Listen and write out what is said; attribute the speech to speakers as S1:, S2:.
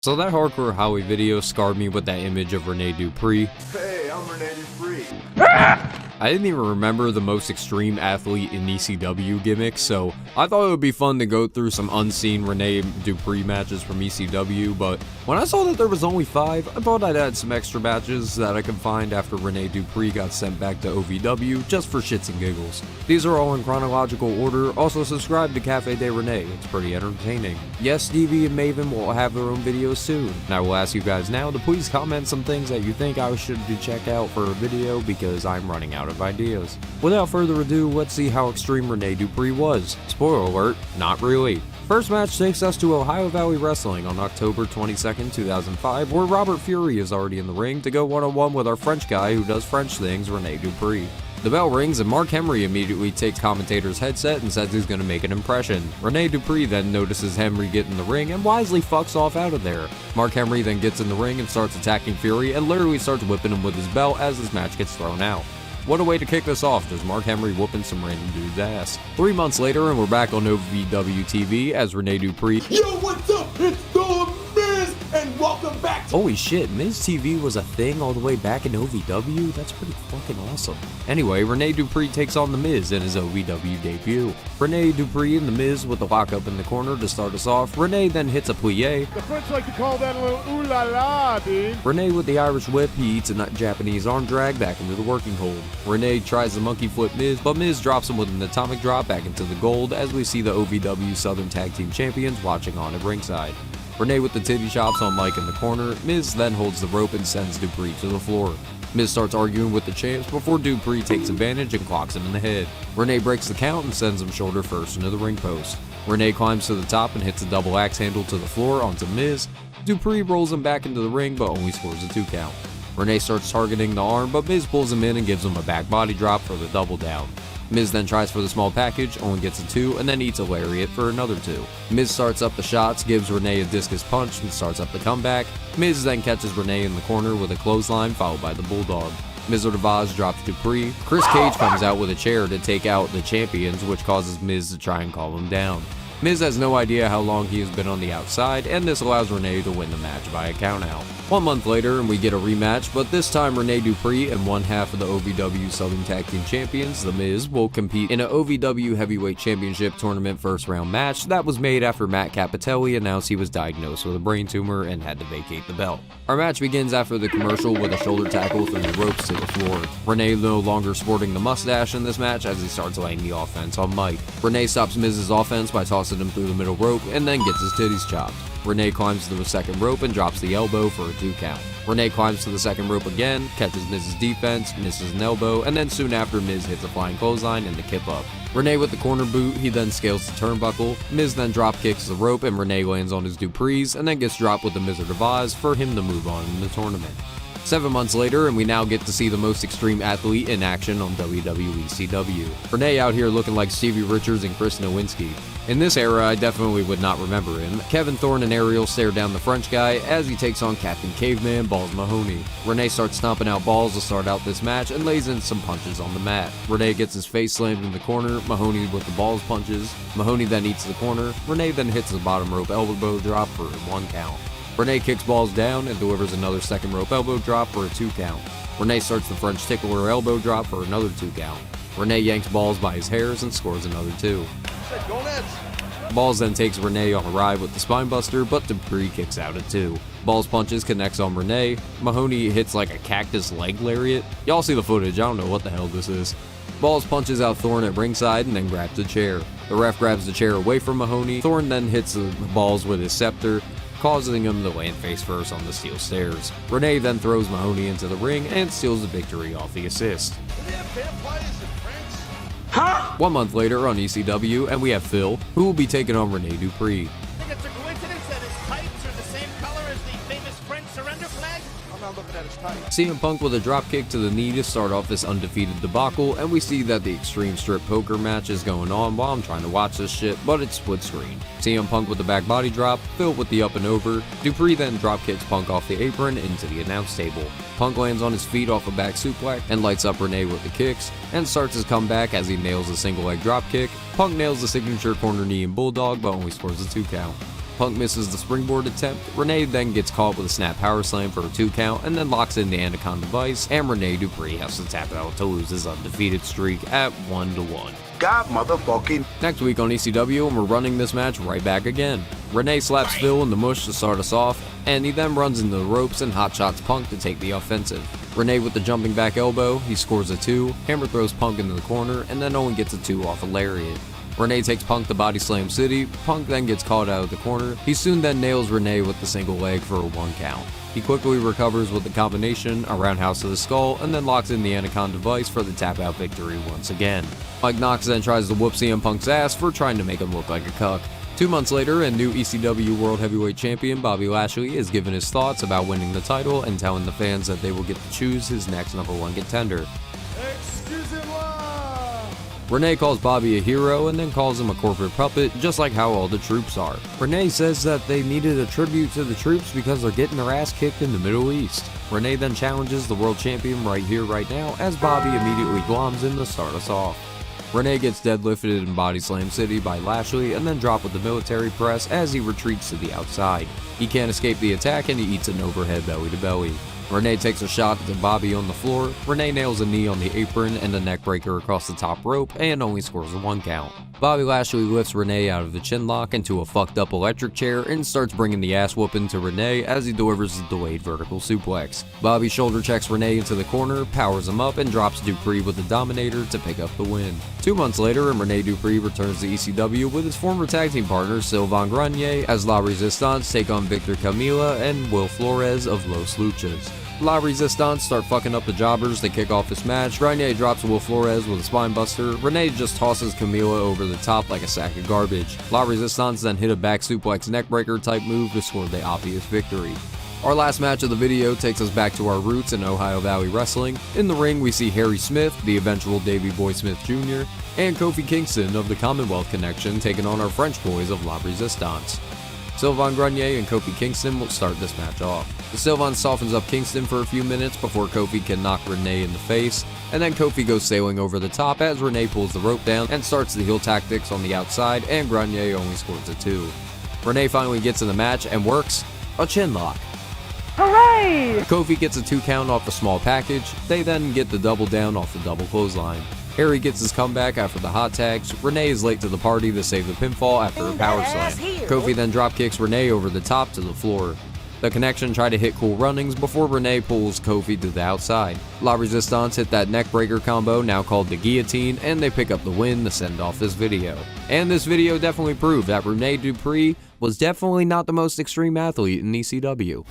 S1: So that Hardcore Howie video scarred me with that image of Rene Dupree.
S2: Hey, I'm Rene Dupree.
S1: I didn't even remember the most extreme athlete in ECW gimmicks, so I thought it would be fun to go through some unseen Rene Dupree matches from ECW, but when I saw that there was only 5, I thought I'd add some extra matches that I could find after Rene Dupree got sent back to OVW just for shits and giggles. These are all in chronological order. Also subscribe to Cafe de Rene, it's pretty entertaining. Yes, Stevie and Maven will have their own videos soon, and I will ask you guys now to please comment some things that you think I should check out for a video because I'm running out of ideas. Without further ado, let's see how extreme Rene Dupree was. Spoiler alert, not really. First match takes us to Ohio Valley Wrestling on October 22nd, 2005, where Robert Fury is already in the ring to go one-on-one with our French guy who does French things, Rene Dupree. The bell rings and Mark Henry immediately takes commentator's headset and says he's going to make an impression. Rene Dupree then notices Henry get in the ring and wisely fucks off out of there. Mark Henry then gets in the ring and starts attacking Fury and literally starts whipping him with his belt as this match gets thrown out. What a way to kick this off, does Mark Henry whooping some random dude's ass. 3 months later and we're back on OVW TV as Rene Dupree.
S2: Yo, what's up? It's the Miz, and welcome back to—
S1: Holy shit, Miz TV was a thing all the way back in OVW? That's pretty fucking awesome. Anyway, Rene Dupree takes on The Miz in his OVW debut. Rene Dupree and The Miz with the lockup in the corner to start us off. Rene then hits a plie.
S3: The French like to call that a little ooh la la, dude.
S1: Rene with the Irish whip, he eats a Japanese arm drag back into the working hold. Rene tries the monkey flip Miz, but Miz drops him with an atomic drop back into the gold as we see the OVW Southern Tag Team Champions watching on at ringside. Rene with the titty chops on Mike in the corner. Miz then holds the rope and sends Dupree to the floor. Miz starts arguing with the champs before Dupree takes advantage and clocks him in the head. Rene breaks the count and sends him shoulder first into the ring post. Rene climbs to the top and hits a double axe handle to the floor onto Miz. Dupree rolls him back into the ring but only scores a 2 count. Rene starts targeting the arm, but Miz pulls him in and gives him a back body drop for the double down. Miz then tries for the small package, only gets a 2, and then eats a lariat for another 2. Miz starts up the shots, gives Rene a discus punch, and starts up the comeback. Miz then catches Rene in the corner with a clothesline, followed by the bulldog. Miz de Vaz drops Dupree. Chris Cage comes out with a chair to take out the champions, which causes Miz to try and calm him down. Miz has no idea how long he has been on the outside, and this allows Rene to win the match by a countout. 1 month later, and we get a rematch, but this time Rene Dupree and one half of the OVW Southern Tag Team Champions, The Miz, will compete in an OVW Heavyweight Championship Tournament first round match that was made after Matt Cappotelli announced he was diagnosed with a brain tumor and had to vacate the belt. Our match begins after the commercial with a shoulder tackle through the ropes to the floor. Rene no longer sporting the mustache in this match as he starts laying the offense on Mike. Rene stops Miz's offense by tossing him through the middle rope and then gets his titties chopped. Rene climbs to the second rope and drops the elbow for a 2 count. Rene climbs to the second rope again, catches Miz's defense, misses an elbow, and then soon after Miz hits a flying clothesline and the kip up. Rene with the corner boot, he then scales the turnbuckle. Miz then drop kicks the rope and Rene lands on his Dupree's and then gets dropped with the Miz de Vaz for him to move on in the tournament. 7 months later, and we now get to see the most extreme athlete in action on WWE ECW. Rene out here looking like Stevie Richards and Chris Nowinski. In this era, I definitely would not remember him. Kevin Thorne and Ariel stare down the French guy as he takes on Captain Caveman Balls Mahoney. Rene starts stomping out balls to start out this match and lays in some punches on the mat. Rene gets his face slammed in the corner, Mahoney with the balls punches. Mahoney then eats the corner. Rene then hits the bottom rope elbow drop for a 1 count. Rene kicks balls down and delivers another second rope elbow drop for a 2 count. Rene starts the French tickler elbow drop for another 2 count. Rene yanks Balls by his hairs and scores another 2. Balls then takes Rene on a ride with the spinebuster, but Dupree kicks out at 2. Balls punches connects on Rene. Mahoney hits like a cactus leg lariat. Y'all see the footage, I don't know what the hell this is. Balls punches out Thorne at ringside and then grabs the chair. The ref grabs the chair away from Mahoney. Thorne then hits the Balls with his scepter, causing him to land face first on the steel stairs. Rene then throws Mahoney into the ring and steals the victory off the assist. 1 month later on ECW, and we have Phil, who will be taking on Rene Dupree.
S4: Think it's a coincidence that his tights are the same color as the famous French surrender flag? I'm not looking at his tights.
S1: CM Punk with a dropkick to the knee to start off this undefeated debacle, and we see that the Extreme Strip Poker match is going on while I'm trying to watch this shit, but it's split screen. CM Punk with the back body drop, Phil with the up and over. Dupree then drop kicks Punk off the apron into the announce table. Punk lands on his feet off a back suplex and lights up Rene with the kicks, and starts his comeback as he nails a single leg drop kick. Punk nails the signature corner knee and bulldog, but only scores a 2 count. Punk misses the springboard attempt. Rene then gets caught with a snap power slam for a 2 count and then locks in the Anaconda Vice, and Rene Dupree has to tap out to lose his undefeated streak at 1-1.
S5: God motherfucking.
S1: Next week on ECW, and we're running this match right back again. Rene slaps Phil in the mush to start us off, and he then runs into the ropes and hotshots Punk to take the offensive. Rene with the jumping back elbow, he scores a 2, Hammer throws Punk into the corner, and then Owen gets a 2 off a lariat. Rene takes Punk to Body Slam City. Punk then gets caught out of the corner. He soon then nails Rene with the single leg for a 1 count. He quickly recovers with the combination, a roundhouse to the skull, and then locks in the Anaconda Vice for the tap-out victory once again. Mike Knox then tries to whoop CM Punk's ass for trying to make him look like a cuck. 2 months later, and new ECW World Heavyweight Champion Bobby Lashley is giving his thoughts about winning the title and telling the fans that they will get to choose his next #1 contender. Rene calls Bobby a hero and then calls him a corporate puppet, just like how all the troops are. Rene says that they needed a tribute to the troops because they're getting their ass kicked in the Middle East. Rene then challenges the world champion right here, right now, as Bobby immediately gloms him to start us off. Rene gets deadlifted in Body Slam City by Lashley and then dropped with the military press as he retreats to the outside. He can't escape the attack and he eats an overhead belly to belly. Rene takes a shot at Bobby on the floor. Rene nails a knee on the apron and a neck breaker across the top rope and only scores a 1 count. Bobby Lashley lifts Rene out of the chin lock into a fucked up electric chair and starts bringing the ass whooping to Rene as he delivers a delayed vertical suplex. Bobby shoulder checks Rene into the corner, powers him up, and drops Dupree with the Dominator to pick up the win. 2 months later, and Rene Dupree returns to ECW with his former tag team partner Sylvain Grenier as La Resistance take on Victor Camila and Will Flores of Los Luchas. La Resistance start fucking up the jobbers to kick off this match. Grenier drops Will Flores with a spine buster. Rene just tosses Camila over the top like a sack of garbage. La Resistance then hit a back suplex neckbreaker type move to score the obvious victory. Our last match of the video takes us back to our roots in Ohio Valley Wrestling. In the ring, we see Harry Smith, the eventual Davey Boy Smith Jr., and Kofi Kingston of the Commonwealth Connection taking on our French boys of La Resistance. Sylvain Grenier and Kofi Kingston will start this match off. Sylvain softens up Kingston for a few minutes before Kofi can knock Rene in the face, and then Kofi goes sailing over the top as Rene pulls the rope down and starts the heel tactics on the outside, and Grenier only scores a 2. Rene finally gets in the match and works a chin lock.
S6: Hooray!
S1: Kofi gets a 2 count off a small package. They then get the double down off the double clothesline. Harry gets his comeback after the hot tags. Rene is late to the party to save the pinfall after a power slam. Kofi then drop kicks Rene over the top to the floor. The Connection try to hit cool runnings before Rene pulls Kofi to the outside. La Resistance hit that neck breaker combo, now called the guillotine, and they pick up the win to send off this video. And this video definitely proved that Rene Dupree was definitely not the most extreme athlete in ECW.